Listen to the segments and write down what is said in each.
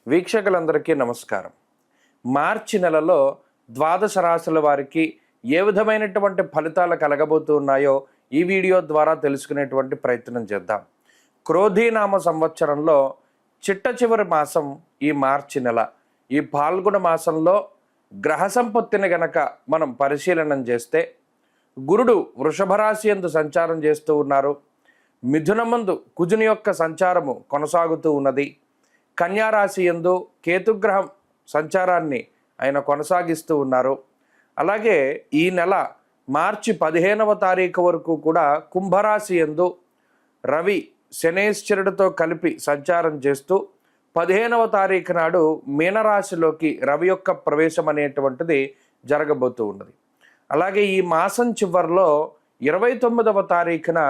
వీక్షకులందరికీ నమస్కారం. మార్చి నెలలో ద్వాదశ రాశుల వారికి ఏ విధమైనటువంటి ఫలితాలు కలగబోతున్నాయో ఈ వీడియో ద్వారా తెలుసుకునేటువంటి ప్రయత్నం చేద్దాం. క్రోధీనామ సంవత్సరంలో చిట్ట చివరి మాసం ఈ మార్చి నెల. ఈ పాల్గొన మాసంలో గ్రహ సంపత్తిని గనక మనం పరిశీలనం చేస్తే గురుడు వృషభ రాశి యందు సంచారం చేస్తూ ఉన్నారు. మిథునమందు కుజుని యొక్క సంచారము కొనసాగుతూ ఉన్నది. కన్యారాశి యందు కేతుగ్రహం సంచారాన్ని ఆయన కొనసాగిస్తూ ఉన్నారు. అలాగే ఈ నెల మార్చి 15వ తారీఖు వరకు కూడా కుంభరాశి యందు రవి శనేశ్వరుడితో కలిపి సంచారం చేస్తూ 15వ తారీఖు నాడు మీనరాశిలోకి రవి యొక్క ప్రవేశం అనేటువంటిది జరగబోతూ ఉన్నది. అలాగే ఈ మాసం చివరిలో 29వ తారీఖున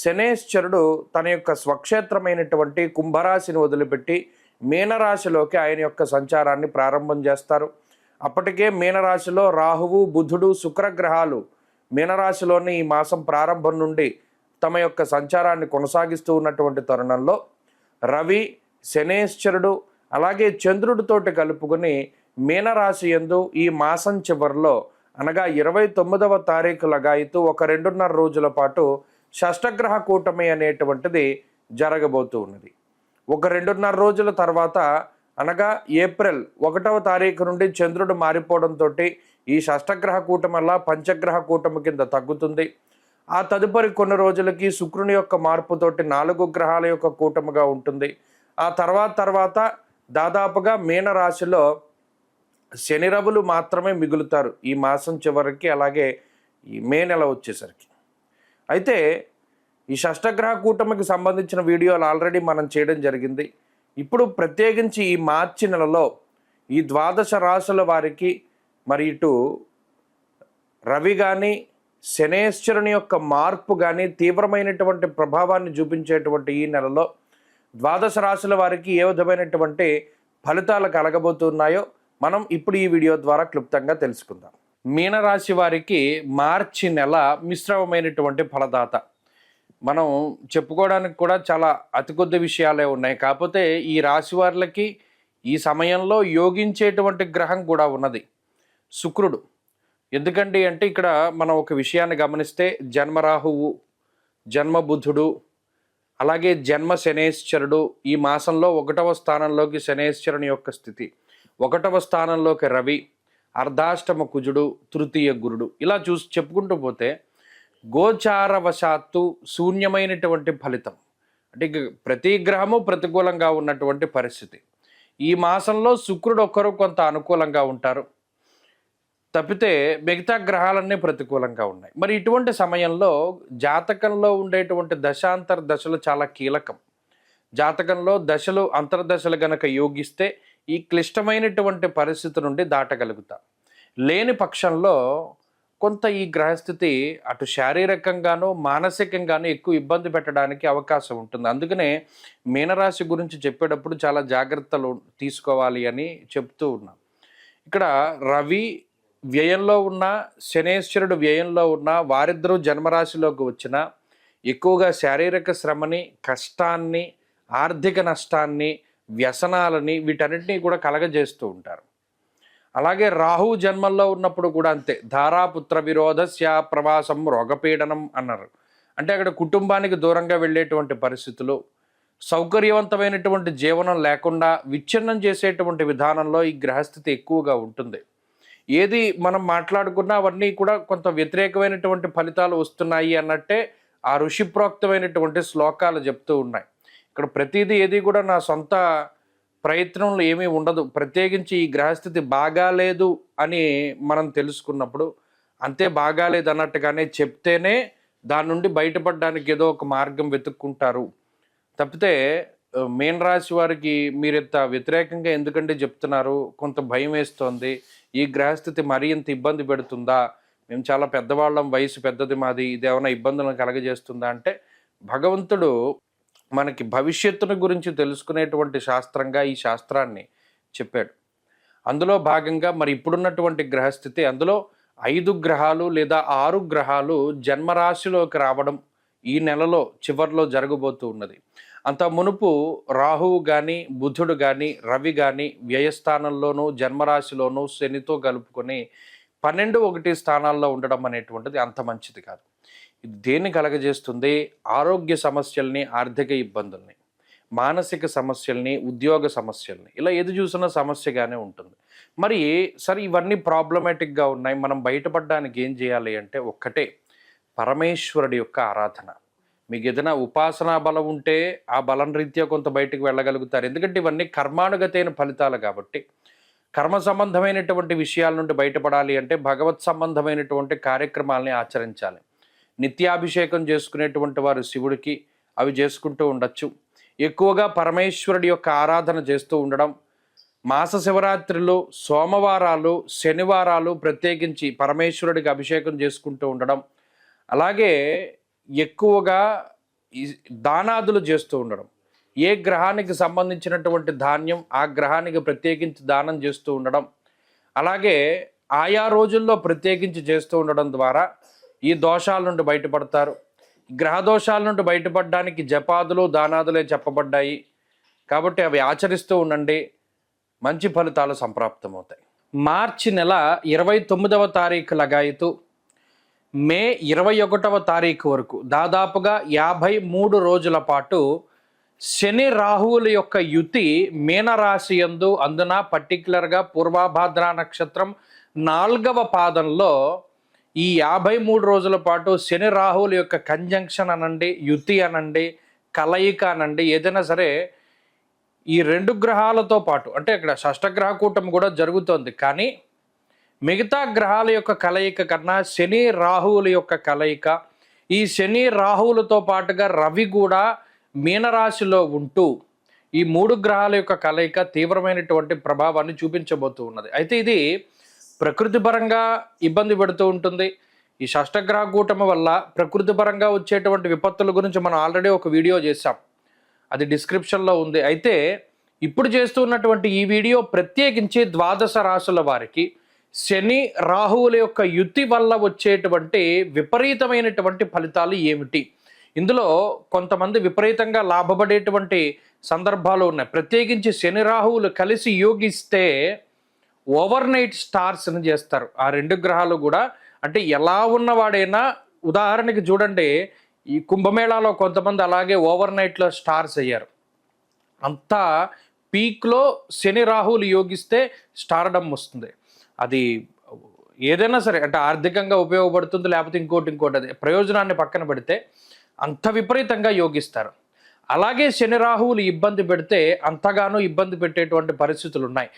శనేశ్వరుడు తన యొక్క స్వక్షేత్రమైనటువంటి కుంభరాశిని వదిలిపెట్టి మీనరాశిలోకి ఆయన యొక్క సంచారాన్ని ప్రారంభం చేస్తారు. అప్పటికే మీనరాశిలో రాహువు, బుధుడు, శుక్రగ్రహాలు మీనరాశిలోని ఈ మాసం ప్రారంభం నుండి తమ యొక్క సంచారాన్ని కొనసాగిస్తూ ఉన్నటువంటి తరుణంలో రవి, శనేశ్వరుడు అలాగే చంద్రుడితోటి కలుపుకొని మీనరాశి యందు ఈ మాసం చివరిలో అనగా 29వ తారీఖు లగాయితూ ఒక 2.5 రోజుల పాటు షష్టగ్రహ కూటమి అనేటువంటిది జరగబోతూ ఉన్నది. ఒక 2.5 రోజుల తర్వాత అనగా ఏప్రిల్ 1వ తారీఖు నుండి చంద్రుడు మారిపోవడంతో ఈ షష్టగ్రహ కూటమి వల్ల పంచగ్రహ కూటమి కింద తగ్గుతుంది. ఆ తదుపరి కొన్ని రోజులకి శుక్రుని యొక్క మార్పుతోటి 4 గ్రహాల యొక్క కూటమిగా ఉంటుంది. ఆ తర్వాత దాదాపుగా మీనరాశిలో శని రవులు మాత్రమే మిగులుతారు ఈ మాసం చివరికి, అలాగే ఈ మే నెల వచ్చేసరికి. అయితే ఈ షష్టగ్రహ కూటమికి సంబంధించిన వీడియోలు ఆల్రెడీ మనం చేయడం జరిగింది. ఇప్పుడు ప్రత్యేకించి ఈ మార్చి నెలలో ఈ ద్వాదశ రాశుల వారికి మరి ఇటు రవి కానీ శనేశ్వరుని యొక్క మార్పు కానీ తీవ్రమైనటువంటి ప్రభావాన్ని చూపించేటువంటి ఈ నెలలో ద్వాదశ రాశుల వారికి ఏ విధమైనటువంటి ఫలితాలు కలగబోతున్నాయో మనం ఇప్పుడు ఈ వీడియో ద్వారా క్లుప్తంగా తెలుసుకుందాం. మీనరాశి వారికి మార్చి నెల మిశ్రమమైనటువంటి ఫలదాత. మనం చెప్పుకోవడానికి కూడా చాలా అతి కొద్ది విషయాలే ఉన్నాయి. కాకపోతే ఈ రాశి వారికి ఈ సమయంలో యోగించేటువంటి గ్రహం కూడా ఉన్నది, శుక్రుడు. ఎందుకండి అంటే ఇక్కడ మనం ఒక విషయాన్ని గమనిస్తే జన్మరాహువు, జన్మబుధుడు అలాగే జన్మ శనేశ్వరుడు ఈ మాసంలో 1వ స్థానంలోకి శనేశ్వరుని యొక్క స్థితి, 1వ స్థానంలోకి రవి, అర్ధాష్టమ కుజుడు, తృతీయ గురుడు, ఇలా చెప్పుకుంటూ పోతే గోచారవశాత్తు శూన్యమైనటువంటి ఫలితం. అంటే ప్రతి గ్రహము ప్రతికూలంగా ఉన్నటువంటి పరిస్థితి. ఈ మాసంలో శుక్రుడు ఒక్కరు కొంత అనుకూలంగా ఉంటారు, తప్పితే మిగతా గ్రహాలన్నీ ప్రతికూలంగా ఉన్నాయి. మరి ఇటువంటి సమయంలో జాతకంలో ఉండేటువంటి దశాంతర దశలు చాలా కీలకం. జాతకంలో దశలు అంతర్దశలు గనక యోగిస్తే ఈ క్లిష్టమైనటువంటి పరిస్థితి నుండి దాటగలుగుతాం. లేని పక్షంలో కొంత ఈ గ్రహస్థితి అటు శారీరకంగానూ మానసికంగానూ ఎక్కువ ఇబ్బంది పెట్టడానికి అవకాశం ఉంటుంది. అందుకనే మీనరాశి గురించి చెప్పేటప్పుడు చాలా జాగ్రత్తలు తీసుకోవాలి అని చెప్తూ ఉన్నాం. ఇక్కడ రవి వ్యయంలో ఉన్న, శనేశ్వరుడు వ్యయంలో ఉన్న వారిద్దరూ జన్మరాశిలోకి వచ్చిన ఎక్కువగా శారీరక శ్రమని, కష్టాన్ని, ఆర్థిక నష్టాన్ని, వ్యసనాలని వీటన్నిటినీ కూడా కలగజేస్తూ ఉంటారు. అలాగే రాహు జన్మల్లో ఉన్నప్పుడు కూడా అంతే. ధారాపుత్ర విరోధస్య ప్రవాసం రోగపీడనం అన్నారు. అంటే అక్కడ కుటుంబానికి దూరంగా వెళ్ళేటువంటి పరిస్థితులు, సౌకర్యవంతమైనటువంటి జీవనం లేకుండా విచ్ఛిన్నం చేసేటువంటి విధానంలో ఈ గ్రహస్థితి ఎక్కువగా ఉంటుంది. ఏది మనం మాట్లాడుకున్నా అవన్నీ కూడా కొంత వ్యతిరేకమైనటువంటి ఫలితాలు వస్తున్నాయి అన్నట్టే ఆ ఋషిప్రోక్తమైనటువంటి శ్లోకాలు చెప్తూ ఉన్నాయి. ఇక్కడ ప్రతిదీ ఏది కూడా నా సొంత ప్రయత్నంలో ఏమీ ఉండదు. ప్రత్యేకించి ఈ గ్రహస్థితి బాగాలేదు అని మనం తెలుసుకున్నప్పుడు అంతే, బాగాలేదు అన్నట్టుగానే చెప్తేనే దాని నుండి బయటపడడానికి ఏదో ఒక మార్గం వెతుక్కుంటారు. తప్పితే మీన రాశి వారికి మీరింత వ్యతిరేకంగా ఎందుకంటే చెప్తున్నారు, కొంత భయం వేస్తోంది, ఈ గ్రహస్థితి మరీ ఇంత ఇబ్బంది పెడుతుందా, మేము చాలా పెద్దవాళ్ళం, వయసు పెద్దది మాది, ఇదేమైనా ఇబ్బందులను కలగజేస్తుందా అంటే భగవంతుడు మనకి భవిష్యత్తును గురించి తెలుసుకునేటువంటి శాస్త్రంగా ఈ శాస్త్రాన్ని చెప్పాడు. అందులో భాగంగా మరి ఇప్పుడున్నటువంటి గ్రహస్థితి, అందులో 5 గ్రహాలు లేదా 6 గ్రహాలు జన్మరాశిలోకి రావడం, ఈ నెలలో చివరిలో జరగబోతూ ఉన్నది. అంత మునుపు రాహువు కానీ, బుధుడు కానీ, రవి కానీ వ్యయస్థానంలోనూ జన్మరాశిలోనూ శనితో కలుపుకొని 12, 1 స్థానాల్లో ఉండడం అనేటువంటిది అంత మంచిది కాదు. ఇది దేన్ని కలగజేస్తుంది? ఆరోగ్య సమస్యల్ని, ఆర్థిక ఇబ్బందుల్ని, మానసిక సమస్యల్ని, ఉద్యోగ సమస్యల్ని, ఇలా ఏది చూసినా సమస్యగానే ఉంటుంది. మరి సరే ఇవన్నీ ప్రాబ్లమాటిక్గా ఉన్నాయి. మనం బయటపడడానికి ఏం చేయాలి అంటే ఒక్కటే, పరమేశ్వరుడి యొక్క ఆరాధన. మీకు ఏదైనా ఉపాసనా బలం ఉంటే ఆ బలం రీత్యా కొంత బయటకు వెళ్ళగలుగుతారు. ఎందుకంటే ఇవన్నీ కర్మానుగతైన ఫలితాలు కాబట్టి, కర్మ సంబంధమైనటువంటి విషయాల నుండి బయటపడాలి అంటే భగవత్ సంబంధమైనటువంటి కార్యక్రమాలని ఆచరించాలి. నిత్యాభిషేకం చేసుకునేటువంటి వారు శివుడికి అవి చేసుకుంటూ ఉండొచ్చు. ఎక్కువగా పరమేశ్వరుడి యొక్క ఆరాధన చేస్తూ ఉండడం, మాస శివరాత్రులు, సోమవారాలు, శనివారాలు ప్రత్యేకించి పరమేశ్వరుడికి అభిషేకం చేసుకుంటూ ఉండడం, అలాగే ఎక్కువగా ఈ దానాదులు చేస్తూ ఉండడం. ఏ గ్రహానికి సంబంధించినటువంటి ధాన్యం ఆ గ్రహానికి ప్రత్యేకించి దానం చేస్తూ ఉండడం, అలాగే ఆయా రోజుల్లో ప్రత్యేకించి చేస్తూ ఉండడం ద్వారా ఈ దోషాల నుండి బయటపడతారు. గ్రహ దోషాల నుండి బయటపడడానికి జపాదులు, దానాదులే చెప్పబడ్డాయి కాబట్టి అవి ఆచరిస్తూ ఉండండి, మంచి ఫలితాలు సంప్రాప్తమవుతాయి. మార్చి నెల 29వ తారీఖు లగాయతు మే 21వ తారీఖు వరకు దాదాపుగా 53 రోజుల పాటు శని రాహువుల యొక్క యుతి మీనరాశి యందు, అందున పర్టికులర్గా పూర్వభాద్ర నక్షత్రం 4వ పాదంలో ఈ 53 రోజుల పాటు శని రాహువుల యొక్క కంజంక్షన్ అనండి, యుతి అనండి, కలయిక అనండి, ఏదైనా సరే ఈ 2 గ్రహాలతో పాటు, అంటే ఇక్కడ షష్టగ్రహ కూటమి కూడా జరుగుతోంది, కానీ మిగతా గ్రహాల యొక్క కలయిక కన్నా శని రాహువుల యొక్క కలయిక, ఈ శని రాహువులతో పాటుగా రవి కూడా మీనరాశిలో ఉంటూ ఈ 3 గ్రహాల యొక్క కలయిక తీవ్రమైనటువంటి ప్రభావాన్ని చూపించబోతూ ఉన్నది. అయితే ఇది ప్రకృతి పరంగా ఇబ్బంది పెడుతూ ఉంటుంది. ఈ షష్టగ్రహ కూటమి వల్ల ప్రకృతి పరంగా వచ్చేటువంటి విపత్తుల గురించి మనం ఆల్రెడీ ఒక వీడియో చేశాం, అది డిస్క్రిప్షన్లో ఉంది. అయితే ఇప్పుడు చేస్తున్నటువంటి ఈ వీడియో ప్రత్యేకించి ద్వాదశ రాశుల వారికి శని రాహువుల యొక్క యుతి వల్ల వచ్చేటువంటి విపరీతమైనటువంటి ఫలితాలు ఏమిటి, ఇందులో కొంతమంది విపరీతంగా లాభపడేటువంటి సందర్భాలు ఉన్నాయి. ప్రత్యేకించి శని రాహువులు కలిసి యోగిస్తే ఓవర్ నైట్ స్టార్స్ అని చేస్తారు ఆ 2 గ్రహాలు కూడా. అంటే ఎలా ఉన్నవాడైనా, ఉదాహరణకి చూడండి, ఈ కుంభమేళాలో కొంతమంది అలాగే ఓవర్ నైట్లో స్టార్స్ అయ్యారు. అంతా పీక్లో శని రాహువులు యోగిస్తే స్టార్డమ్ వస్తుంది. అది ఏదైనా సరే, అంటే ఆర్థికంగా ఉపయోగపడుతుంది, లేకపోతే ఇంకోటి అది ప్రయోజనాన్ని పక్కన పెడితే అంత విపరీతంగా యోగిస్తారు. అలాగే శని రాహువులు ఇబ్బంది పెడితే అంతగానో ఇబ్బంది పెట్టేటువంటి పరిస్థితులు ఉన్నాయి.